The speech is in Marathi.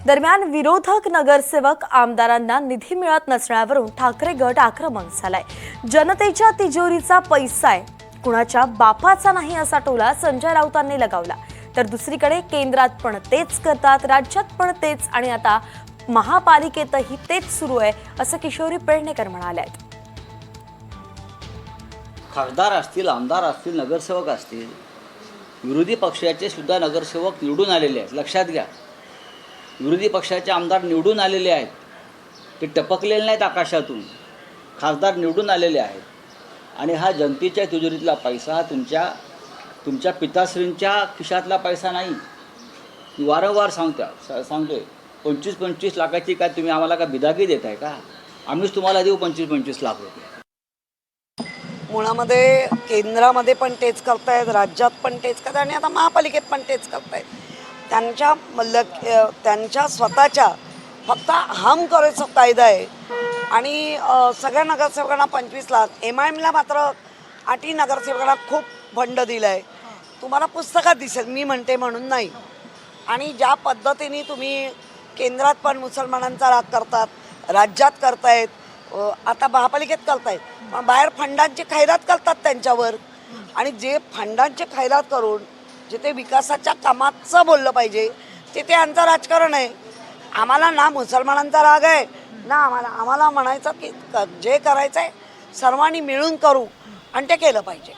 दरम्यान विरोधक नगरसेवक आमदारांना निधी मिळत नसण्यावरून ठाकरे गट आक्रमक झालाय। जनतेच्या तिजोरीचा पैसा आहे, कुणाच्या बापाचा नाही असा टोला संजय राऊतांनी लगावला। तर दुसरीकडे केंद्रात पण तेच करतात, राज्यात पण तेच आणि आता महापालिकेतही तेच सुरू आहे असं किशोरी पेडणेकर म्हणाले। खासदार असतील, आमदार असतील, नगरसेवक असतील, विरोधी पक्षाचे सुद्धा नगरसेवक निवडून आलेले आहेत। लक्षात घ्या, विरोधी पक्षाचे आमदार निवडून आलेले आहेत, ते टपकलेले नाहीत आकाशातून। खासदार निवडून आलेले आहेत आणि हा जनतेच्या तिजोरीतला पैसा हा तुमच्या पिताश्रींच्या खिशातला पैसा नाही। मी वारंवार सांगतोय 25-25 लाखाची काय तुम्ही आम्हाला का बिदागी देताय का? आम्हीच तुम्हाला देऊ 25-25 लाख रुपये। मुळामध्ये केंद्रामध्ये पण तेच करतायत, राज्यात पण तेच करतायत आणि आता महापालिकेत पण तेच करतायत। त्यांच्या स्वतःच्या फक्त हम करायचा कायदा आहे आणि सगळ्या नगरसेवकांना 25 लाख, MIMला मात्र 8 नगरसेवकांना खूप फंड दिला आहे। तुम्हाला पुस्तकात दिसेल, मी म्हणते म्हणून नाही। आणि ज्या पद्धतीने तुम्ही केंद्रात पण मुसलमानांचा राग करतात, राज्यात करतायत, आता महापालिकेत करतायत, बाहेर फंडांची खैरात करतात त्यांच्यावर। आणि जे फंडांची खैरात करून जिथे विकासाच्या कामाचं बोललं पाहिजे तिथे यांचं राजकारण आहे। आम्हाला ना मुसलमानांचा राग आहे ना आम्हाला म्हणायचं की जे करायचं आहे सर्वांनी मिळून करू आणि ते केलं पाहिजे।